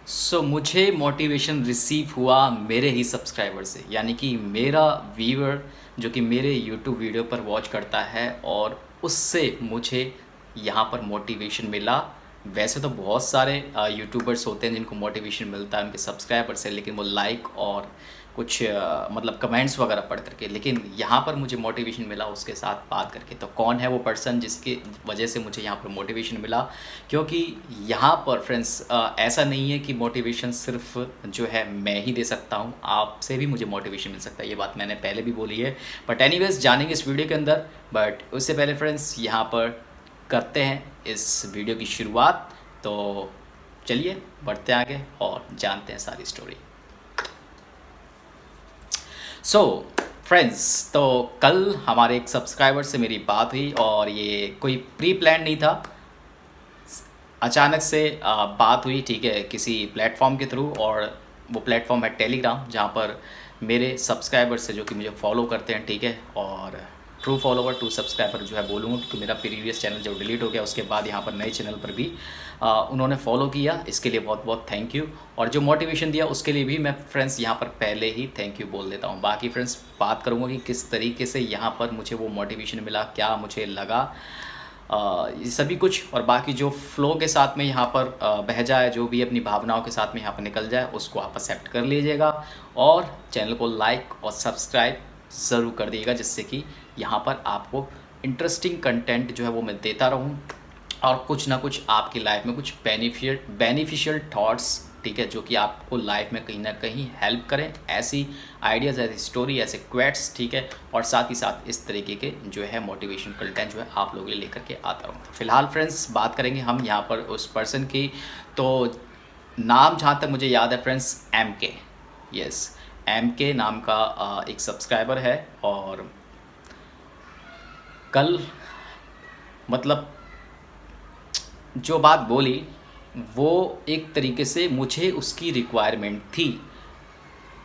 मुझे motivation receive हुआ मेरे ही सब्सक्राइबर से, यानी कि मेरा व्यूअर जो कि मेरे यूट्यूब वीडियो पर वॉच करता है और उससे मुझे यहाँ पर मोटिवेशन मिला। वैसे तो बहुत सारे यूट्यूबर्स होते हैं जिनको मोटिवेशन मिलता है उनके सब्सक्राइबर से, लेकिन वो लाइक और कुछ मतलब कमेंट्स वगैरह पढ़ करके, लेकिन यहाँ पर मुझे मोटिवेशन मिला उसके साथ बात करके। तो कौन है वो पर्सन जिसकी वजह से मुझे यहाँ पर मोटिवेशन मिला? क्योंकि यहाँ पर फ्रेंड्स ऐसा नहीं है कि मोटिवेशन सिर्फ जो है मैं ही दे सकता हूँ, आपसे भी मुझे मोटिवेशन मिल सकता है। ये बात मैंने पहले भी बोली है, बट एनीवेज जानेंगे इस वीडियो के अंदर। बट उससे पहले फ्रेंड्स यहाँ पर करते हैं इस वीडियो की शुरुआत। तो चलिए बढ़ते हैं आगे और जानते हैं सारी स्टोरी। फ्रेंड्स, तो कल हमारे एक सब्सक्राइबर से मेरी बात हुई और ये कोई प्री प्लान नहीं था, अचानक से बात हुई, ठीक है, किसी प्लेटफॉर्म के थ्रू। और वो प्लेटफॉर्म है टेलीग्राम, जहाँ पर मेरे सब्सक्राइबर से जो कि मुझे फॉलो करते हैं, ठीक है, और ट्रू फॉलोवर टू सब्सक्राइबर जो है बोलूँगा, क्योंकि मेरा प्रीवियस चैनल जो डिलीट हो गया उसके बाद यहाँ पर नए चैनल पर भी उन्होंने फॉलो किया, इसके लिए बहुत बहुत थैंक यू। और जो मोटिवेशन दिया उसके लिए भी मैं फ्रेंड्स यहाँ पर पहले ही थैंक यू बोल देता हूँ। बाकी फ्रेंड्स बात करूँगा कि किस तरीके से यहाँ पर मुझे वो मोटिवेशन मिला, क्या मुझे लगा, ये सभी कुछ, और बाकी जो फ्लो के साथ में यहाँ पर बह जाए, जो भी अपनी भावनाओं के साथ में यहाँ पर निकल जाए, उसको आप एक्सेप्ट कर लीजिएगा और चैनल को लाइक और सब्सक्राइब ज़रूर कर दिएगा, जिससे कि यहाँ पर आपको इंटरेस्टिंग कंटेंट जो है वो मैं देता रहूँ और कुछ ना कुछ आपकी लाइफ में कुछ बेनिफिशियल थॉट्स, ठीक है, जो कि आपको लाइफ में कहीं ना कहीं हेल्प करें, ऐसी आइडियाज़, ऐसी स्टोरी, ऐसे क्वेट्स, ठीक है, और साथ ही साथ इस तरीके के जो है मोटिवेशन कंटेंट जो है आप लोगों के लिए लेकर के आता रहूँ। फ़िलहाल फ्रेंड्स बात करेंगे हम यहाँ पर उस पर्सन की। तो नाम जहाँ तक मुझे याद है फ्रेंड्स, MK, यस, MK नाम का एक सब्सक्राइबर है। और कल मतलब जो बात बोली वो एक तरीके से मुझे उसकी रिक्वायरमेंट थी,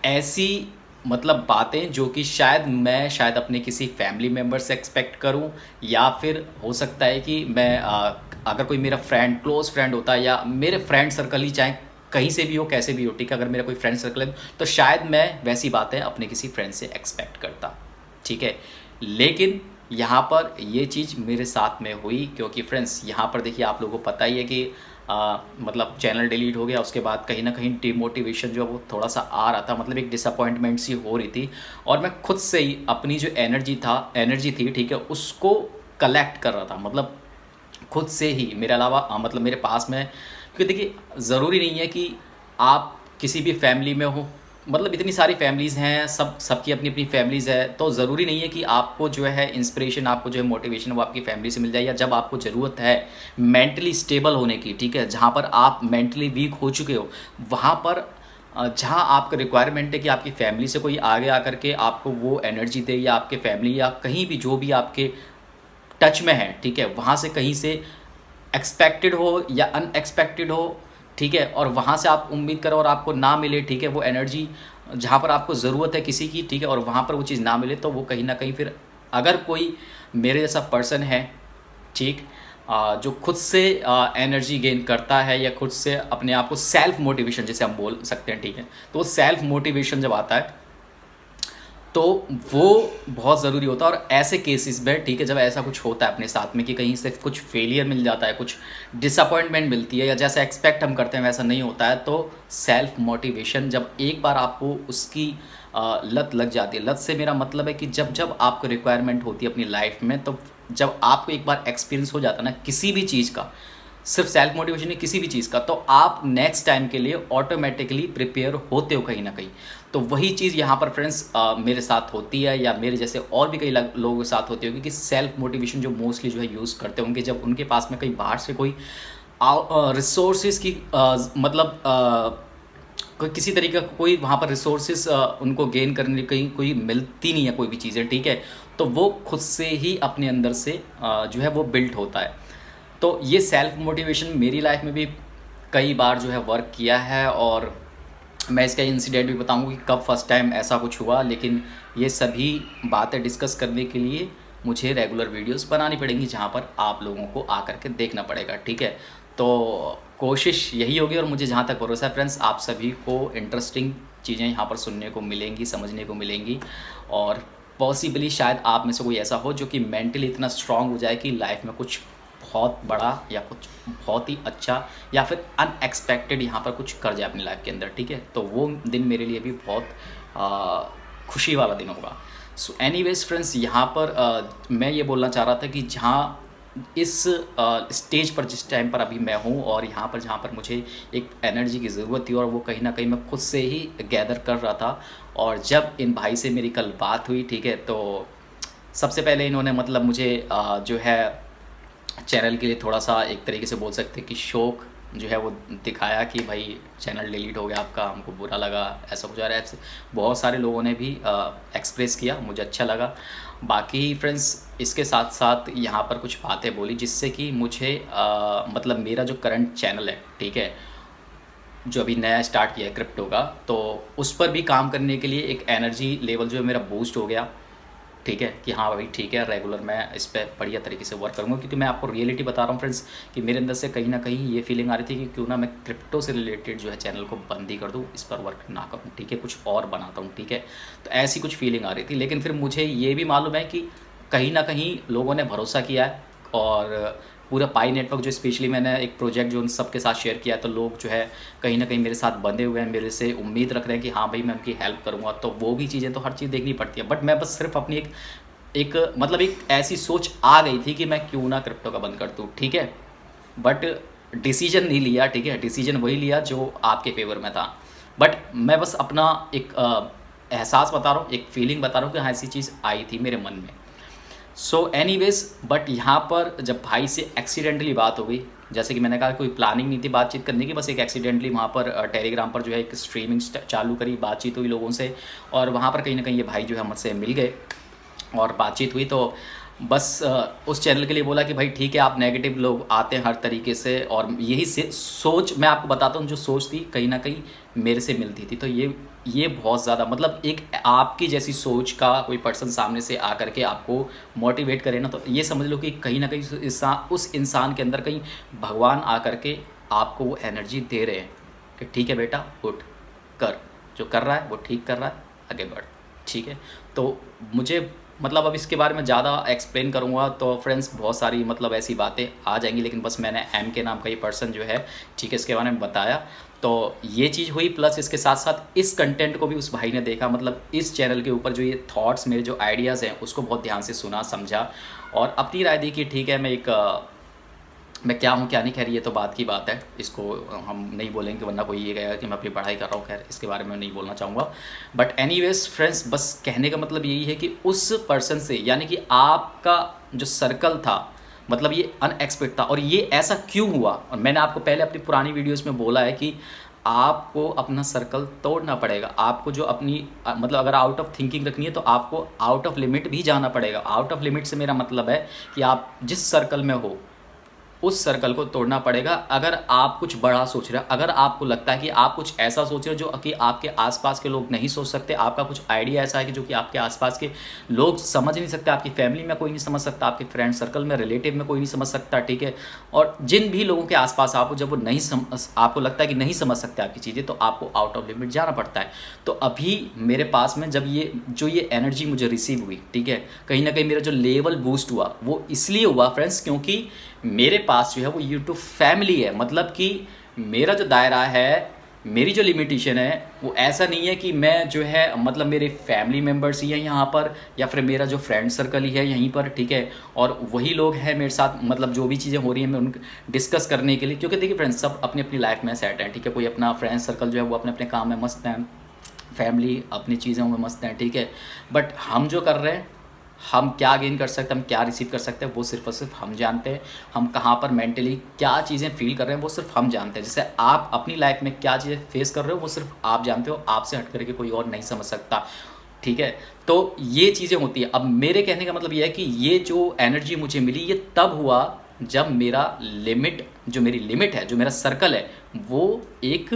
ऐसी मतलब बातें जो कि शायद अपने किसी फैमिली मेम्बर से एक्सपेक्ट करूं, या फिर हो सकता है कि मैं अगर कोई मेरा फ्रेंड, क्लोज़ फ्रेंड होता है, या मेरे फ्रेंड सर्कल ही चाहे कहीं से भी हो, कैसे भी हो, ठीक है, अगर मेरा कोई फ्रेंड सर्कल है तो शायद मैं वैसी बातें अपने किसी फ्रेंड से एक्सपेक्ट करता, ठीक है। लेकिन यहाँ पर ये चीज़ मेरे साथ में हुई, क्योंकि फ्रेंड्स यहाँ पर देखिए, आप लोगों को पता ही है कि मतलब चैनल डिलीट हो गया, उसके बाद कहीं ना कहीं डिमोटिवेशन जो है वो थोड़ा सा आ रहा था, मतलब एक डिसअपॉइंटमेंट सी हो रही थी। और मैं खुद से ही अपनी जो एनर्जी थी, ठीक है, उसको कलेक्ट कर रहा था, मतलब खुद से ही, मेरे अलावा मतलब मेरे पास में, क्योंकि देखिए ज़रूरी नहीं है कि आप किसी भी फैमिली में हो, मतलब इतनी सारी फैमिलीज़ हैं, सबकी अपनी अपनी फैमिलीज़ है, तो ज़रूरी नहीं है कि आपको जो है इंस्पिरेशन, आपको जो है मोटिवेशन वो आपकी फैमिली से मिल जाए, या जब आपको ज़रूरत है मेंटली स्टेबल होने की, ठीक है, जहाँ पर आप मेंटली वीक हो चुके हो, वहाँ पर जहाँ आपका रिक्वायरमेंट है कि आपकी फैमिली से कोई आगे आकर के आपको वो एनर्जी दे, या आपके फैमिली या कहीं भी जो भी आपके टच में है, ठीक है, वहाँ से कहीं से एक्सपेक्टेड हो या अनएक्सपेक्टेड हो, ठीक है, और वहाँ से आप उम्मीद करो और आपको ना मिले, ठीक है, वो एनर्जी जहाँ पर आपको ज़रूरत है किसी की, ठीक है, और वहाँ पर वो चीज़ ना मिले, तो वो कहीं ना कहीं फिर अगर कोई मेरे जैसा पर्सन है, ठीक, जो खुद से एनर्जी गेन करता है, या खुद से अपने आप को सेल्फ मोटिवेशन जैसे हम बोल सकते हैं, ठीक है, तो वो सेल्फ मोटिवेशन जब आता है तो वो बहुत ज़रूरी होता है। और ऐसे केसेस में, ठीक है, जब ऐसा कुछ होता है अपने साथ में कि कहीं से कुछ फेलियर मिल जाता है, कुछ डिसअपॉइंटमेंट मिलती है, या जैसा एक्सपेक्ट हम करते हैं वैसा नहीं होता है, तो सेल्फ मोटिवेशन जब एक बार आपको उसकी लत लग जाती है, लत से मेरा मतलब है कि जब जब आपको रिक्वायरमेंट होती है अपनी लाइफ में, तो जब आपको एक बार एक्सपीरियंस हो जाता है ना किसी भी चीज़ का, सिर्फ सेल्फ मोटिवेशन नहीं, किसी भी चीज़ का, तो आप नेक्स्ट टाइम के लिए ऑटोमेटिकली प्रिपेयर होते हो कहीं ना कहीं। तो वही चीज़ यहाँ पर फ्रेंड्स मेरे साथ होती है, या मेरे जैसे और भी कई लोगों के साथ होती होगी, कि सेल्फ मोटिवेशन जो मोस्टली जो है यूज़ करते होंगे, जब उनके पास में कहीं बाहर से कोई रिसोर्सेज की मतलब कोई किसी तरीके का कोई वहाँ पर रिसोर्सेज उनको गेन करने की कोई मिलती नहीं है, कोई भी चीज़ें, ठीक है, तो वो खुद से ही अपने अंदर से जो है वो बिल्ट होता है। तो ये सेल्फ मोटिवेशन मेरी लाइफ में भी कई बार जो है वर्क किया है, और मैं इसका इंसिडेंट भी बताऊंगा कि कब फर्स्ट टाइम ऐसा कुछ हुआ। लेकिन ये सभी बातें डिस्कस करने के लिए मुझे रेगुलर वीडियोस बनानी पड़ेंगी, जहाँ पर आप लोगों को आकर के देखना पड़ेगा, ठीक है। तो कोशिश यही होगी और मुझे जहाँ तक भरोसा है फ्रेंड्स, आप सभी को इंटरेस्टिंग चीज़ें यहाँ पर सुनने को मिलेंगी, समझने को मिलेंगी। और पॉसिबली शायद आप में से कोई ऐसा हो जो कि मेंटली इतना स्ट्रांग हो जाए कि लाइफ में कुछ बहुत बड़ा या कुछ बहुत ही अच्छा या फिर अनएक्सपेक्टेड यहाँ पर कुछ कर जाए अपनी लाइफ के अंदर, ठीक है। तो वो दिन मेरे लिए भी बहुत खुशी वाला दिन होगा। सो एनीवेज फ्रेंड्स, यहाँ पर मैं ये बोलना चाह रहा था कि जहाँ इस स्टेज पर जिस टाइम पर अभी मैं हूँ और यहाँ पर जहाँ पर मुझे एक एनर्जी की ज़रूरत थी और वो कहीं ना कहीं मैं खुद से ही गैदर कर रहा था। और जब इन भाई से मेरी कल बात हुई, ठीक है, तो सबसे पहले इन्होंने मतलब मुझे जो है चैनल के लिए थोड़ा सा एक तरीके से बोल सकते हैं कि शौक जो है वो दिखाया कि भाई चैनल डिलीट हो गया आपका, हमको बुरा लगा, ऐसा कुछ आ रहा है। बहुत सारे लोगों ने भी एक्सप्रेस किया, मुझे अच्छा लगा। बाकी फ्रेंड्स इसके साथ साथ यहाँ पर कुछ बातें बोली जिससे कि मुझे मतलब मेरा जो करंट चैनल है, ठीक है, जो अभी नया स्टार्ट किया है क्रिप्टो का, तो उस पर भी काम करने के लिए एक एनर्जी लेवल जो है मेरा बूस्ट हो गया, ठीक है, कि हाँ भाई ठीक है, रेगुलर मैं इस पर बढ़िया तरीके से वर्क करूँगा। क्योंकि मैं आपको रियलिटी बता रहा हूँ फ्रेंड्स कि मेरे अंदर से कहीं ना कहीं ये फीलिंग आ रही थी कि क्यों ना मैं क्रिप्टो से रिलेटेड जो है चैनल को बंद ही कर दूँ, इस पर वर्क ना करूँ, ठीक है, कुछ और बनाता हूँ, ठीक है। तो ऐसी कुछ फीलिंग आ रही थी। लेकिन फिर मुझे ये भी मालूम है कि कहीं ना कहीं लोगों ने भरोसा किया है और पूरा पाई नेटवर्क जो स्पेशली मैंने एक प्रोजेक्ट जो उन सबके साथ शेयर किया है, तो लोग जो है कहीं ना कहीं मेरे साथ बंधे हुए हैं, मेरे से उम्मीद रख रहे हैं कि हाँ भाई मैं उनकी हेल्प करूँगा। तो वो भी चीज़ें तो हर चीज़ देखनी पड़ती है, बट मैं बस सिर्फ अपनी एक मतलब एक ऐसी सोच आ गई थी कि मैं क्यों ना क्रिप्टो का बंद कर दूँ, ठीक है। बट डिसीजन नहीं लिया, ठीक है, डिसीजन वही लिया जो आपके फेवर में था। बट मैं बस अपना एक एहसास बता रहा हूँ, एक फीलिंग बता रहा हूँ कि हाँ ऐसी चीज़ आई थी मेरे मन में। सो एनीवेज, बट यहाँ पर जब भाई से एक्सीडेंटली बात हो गई, जैसे कि मैंने कहा कोई प्लानिंग नहीं थी बातचीत करने की, बस एक एक्सीडेंटली वहाँ पर टेलीग्राम पर जो है एक स्ट्रीमिंग चालू करी, बातचीत हुई लोगों से और वहाँ पर कहीं ना कहीं ये भाई जो है मुझसे मिल गए और बातचीत हुई। तो बस उस चैनल के लिए बोला कि भाई ठीक है, आप नेगेटिव लोग आते हैं हर तरीके से और यही से सोच मैं आपको बताता हूँ, जो सोच थी कहीं ना कहीं मेरे से मिलती थी। तो ये बहुत ज़्यादा मतलब एक आपकी जैसी सोच का कोई पर्सन सामने से आकर के आपको मोटिवेट करे ना, तो ये समझ लो कि कहीं ना कहीं उस इंसान के अंदर कहीं भगवान आकर के आपको वो एनर्जी दे रहे हैं कि ठीक है बेटा उठ कर, जो कर रहा है वो ठीक कर रहा है, आगे बढ़, ठीक है। तो मुझे मतलब अब इसके बारे में ज़्यादा एक्सप्लेन करूँगा तो फ्रेंड्स बहुत सारी मतलब ऐसी बातें आ जाएंगी, लेकिन बस मैंने एम के नाम का ये पर्सन जो है, ठीक है, इसके बारे में बताया। तो ये चीज़ हुई, प्लस इसके साथ साथ इस कंटेंट को भी उस भाई ने देखा, मतलब इस चैनल के ऊपर जो ये थॉट्स मेरे जो आइडियाज़ हैं उसको बहुत ध्यान से सुना, समझा और अपनी राय दी कि ठीक है मैं क्या हूँ क्या नहीं। खैर ये तो बात की बात है, इसको हम नहीं बोलेंगे वरना कोई ये कहेगा कि मैं अपनी पढ़ाई कर रहा हूँ। खैर इसके बारे में नहीं बोलना चाहूँगा। बट एनीवेज फ्रेंड्स, बस कहने का मतलब यही है कि उस पर्सन से, यानी कि आपका जो सर्कल था, मतलब ये अनएक्सपेक्ट था और ये ऐसा क्यों हुआ। और मैंने आपको पहले अपनी पुरानी वीडियोज़ में बोला है कि आपको अपना सर्कल तोड़ना पड़ेगा। आपको जो अपनी मतलब अगर आउट ऑफ थिंकिंग रखनी है तो आपको आउट ऑफ लिमिट भी जाना पड़ेगा। आउट ऑफ लिमिट से मेरा मतलब है कि आप जिस सर्कल में हो उस सर्कल को तोड़ना पड़ेगा। अगर आप कुछ बड़ा सोच रहे हो, अगर आपको लगता है कि आप कुछ ऐसा सोच रहे हो जो कि आपके आसपास के लोग नहीं सोच सकते, आपका कुछ आइडिया ऐसा है कि जो कि आपके आसपास के लोग समझ नहीं सकते, आपकी फैमिली में कोई नहीं समझ सकता, आपके फ्रेंड सर्कल में, रिलेटिव में कोई नहीं समझ सकता, ठीक है, और जिन भी लोगों के आसपास आप जब वो नहीं आपको लगता है कि नहीं समझ सकते आपकी चीज़ें, तो आपको आउट ऑफ लिमिट जाना पड़ता है। तो अभी मेरे पास में जब ये एनर्जी मुझे रिसीव हुई, ठीक है, कहीं ना कहीं मेरा जो लेवल बूस्ट हुआ वो इसलिए हुआ फ्रेंड्स क्योंकि मेरे पास जो है वो यूट्यूब फैमिली है। मतलब कि मेरा जो दायरा है, मेरी जो लिमिटेशन है वो ऐसा नहीं है कि मैं जो है मतलब मेरे फैमिली मेम्बर्स ही हैं यहाँ पर या फिर मेरा जो फ्रेंड सर्कल ही है यहीं पर, ठीक है, और वही लोग हैं मेरे साथ, मतलब जो भी चीज़ें हो रही हैं मैं उनको डिस्कस करने के लिए। क्योंकि देखिए फ्रेंड्स, सब अपनी अपनी लाइफ में सेट हैं, ठीक है, कोई अपना फ्रेंड सर्कल जो है वो अपने अपने काम में मस्त हैं, फैमिली अपनी चीज़ों में मस्त हैं, ठीक है। बट हम जो कर रहे हैं, हम क्या गेन कर सकते हैं, हम क्या रिसीव कर सकते हैं, वो सिर्फ और सिर्फ हम जानते हैं। हम कहाँ पर मेंटली क्या चीज़ें फील कर रहे हैं वो सिर्फ हम जानते हैं। जैसे आप अपनी लाइफ में क्या चीज़ें फेस कर रहे हो वो सिर्फ आप जानते हो, आपसे हट करके कोई और नहीं समझ सकता, ठीक है। तो ये चीज़ें होती है। अब मेरे कहने का मतलब ये है कि ये जो एनर्जी मुझे मिली ये तब हुआ जब मेरा लिमिट, जो मेरी लिमिट है, जो मेरा सर्कल है, वो एक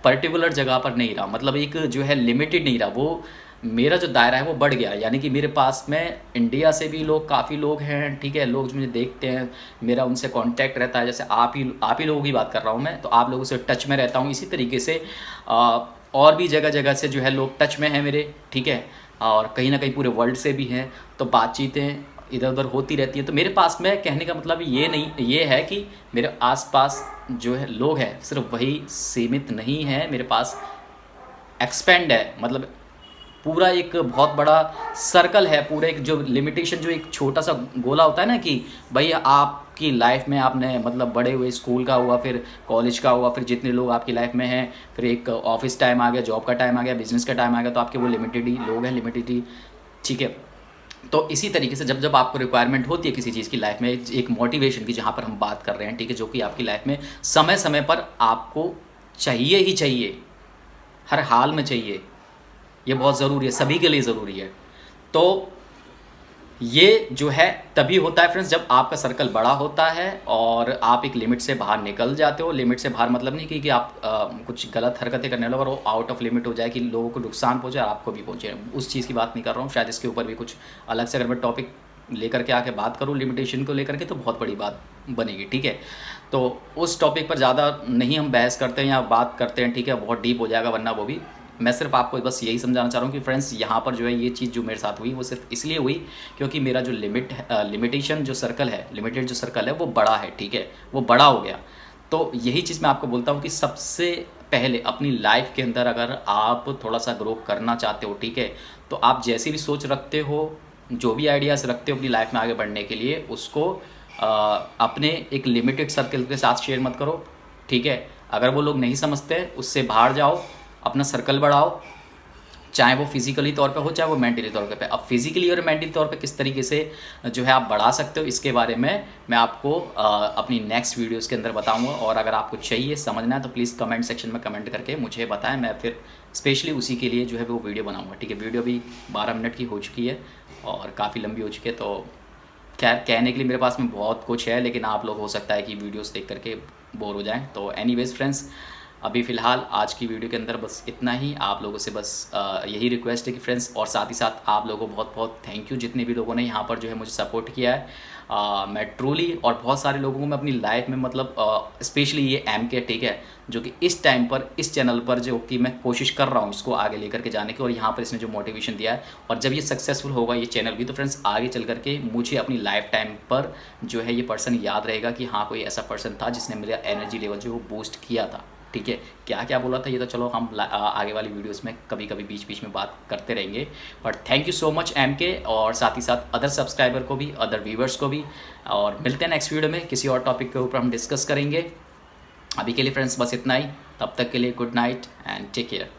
पर्टिकुलर जगह पर नहीं रहा, मतलब एक जो है लिमिटेड नहीं रहा, वो मेरा जो दायरा है वो बढ़ गया, यानी कि मेरे पास में इंडिया से भी लोग, काफ़ी लोग हैं, ठीक है, लोग जो मुझे देखते हैं, मेरा उनसे कांटेक्ट रहता है। जैसे आप ही लोगों की बात कर रहा हूँ मैं, तो आप लोगों से टच में रहता हूँ। इसी तरीके से और भी जगह जगह से जो है लोग टच में हैं मेरे, ठीक है, और कहीं ना कहीं पूरे वर्ल्ड से भी हैं। तो बातचीतें इधर उधर होती रहती हैं। तो मेरे पास में कहने का मतलब ये है कि मेरे आसपास जो है लोग हैं, सिर्फ वही सीमित नहीं है, मेरे पास एक्सपेंड है, मतलब पूरा एक बहुत बड़ा सर्कल है। पूरा एक जो लिमिटेशन, जो एक छोटा सा गोला होता है ना कि भाई आपकी लाइफ में आपने मतलब बड़े हुए, स्कूल का हुआ, फिर कॉलेज का हुआ, फिर जितने लोग आपकी लाइफ में हैं, फिर एक ऑफिस टाइम आ गया, जॉब का टाइम आ गया, बिजनेस का टाइम आ गया, तो आपके वो लिमिटेड ही लोग हैं, लिमिटेड ही, ठीक है। तो इसी तरीके से जब जब आपको रिक्वायरमेंट होती है किसी चीज़ की लाइफ में, एक मोटिवेशन की, जहाँ पर हम बात कर रहे हैं, ठीक है, जो कि आपकी लाइफ में समय समय पर आपको चाहिए ही चाहिए, हर हाल में चाहिए, ये बहुत ज़रूरी है, सभी के लिए ज़रूरी है। तो ये जो है तभी होता है फ्रेंड्स, जब आपका सर्कल बड़ा होता है और आप एक लिमिट से बाहर निकल जाते हो। लिमिट से बाहर मतलब नहीं कि आप कुछ गलत हरकतें करने लगे और वो आउट ऑफ लिमिट हो जाए, कि लोगों को नुकसान पहुंचे और आपको भी पहुंचे, उस चीज़ की बात नहीं कर रहा हूँ। शायद इसके ऊपर भी कुछ अलग से अगर मैं टॉपिक लेकर के आके बात करूँ लिमिटेशन को लेकर के, तो बहुत बड़ी बात बनेगी, ठीक है। तो उस टॉपिक पर ज़्यादा नहीं हम बहस करते हैं या बात करते हैं, ठीक है, बहुत डीप हो जाएगा, वरना वो भी। मैं सिर्फ आपको बस यही समझाना चाह रहा हूँ कि फ्रेंड्स, यहाँ पर जो है ये चीज़ जो मेरे साथ हुई वो सिर्फ इसलिए हुई क्योंकि मेरा जो लिमिटेशन जो सर्कल है, लिमिटेड जो सर्कल है वो बड़ा है, ठीक है, वो बड़ा हो गया। तो यही चीज़ मैं आपको बोलता हूँ कि सबसे पहले अपनी लाइफ के अंदर अगर आप थोड़ा सा ग्रो करना चाहते हो, ठीक है, तो आप जैसी भी सोच रखते हो, जो भी आइडियाज़ रखते हो अपनी लाइफ में आगे बढ़ने के लिए, उसको अपने एक लिमिटेड सर्कल के साथ शेयर मत करो, ठीक है। अगर वो लोग नहीं समझते, उससे बाहर जाओ, अपना सर्कल बढ़ाओ, चाहे वो फिजिकली तौर पे हो, चाहे वो मेंटली तौर पे। अब फिजिकली और मेंटली तौर पे किस तरीके से जो है आप बढ़ा सकते हो, इसके बारे में मैं आपको अपनी नेक्स्ट वीडियोस के अंदर बताऊंगा। और अगर आपको चाहिए, समझना है, तो प्लीज़ कमेंट सेक्शन में कमेंट करके मुझे बताएं, मैं फिर स्पेशली उसी के लिए जो है वो वीडियो बनाऊँगा, ठीक है। वीडियो भी 12 मिनट की हो चुकी है और काफ़ी लंबी हो चुकी है, तो खैर कहने के लिए मेरे पास में बहुत कुछ है, लेकिन आप लोग हो सकता है कि वीडियोस देख करके बोर हो जाएं। तो एनीवेज फ्रेंड्स, अभी फ़िलहाल आज की वीडियो के अंदर बस इतना ही। आप लोगों से बस यही रिक्वेस्ट है कि फ्रेंड्स, और साथ ही साथ आप लोगों को बहुत बहुत थैंक यू, जितने भी लोगों ने यहाँ पर जो है मुझे सपोर्ट किया है। मैं ट्रूली, और बहुत सारे लोगों को मैं अपनी लाइफ में, मतलब स्पेशली ये MK, ठीक है, जो कि इस टाइम पर इस चैनल पर जो कि मैं कोशिश कर रहा हूँ इसको आगे लेकर के जाने की, और यहाँ पर इसने जो मोटिवेशन दिया है, और जब ये सक्सेसफुल होगा ये चैनल भी, तो फ्रेंड्स आगे चल करके मुझे अपनी लाइफ टाइम पर जो है ये पर्सन याद रहेगा कि हाँ, कोई ऐसा पर्सन था जिसने मेरा एनर्जी लेवल जो वो बूस्ट किया था, ठीक है। क्या क्या बोला था ये तो चलो हम आगे वाली वीडियोस में कभी कभी बीच बीच में बात करते रहेंगे। But thank you so much MK, और साथ ही साथ अदर सब्सक्राइबर को भी, अदर व्यूवर्स को भी। और मिलते हैं नेक्स्ट वीडियो में, किसी और टॉपिक के ऊपर हम डिस्कस करेंगे। अभी के लिए फ्रेंड्स बस इतना ही, तब तक के लिए good night and take care.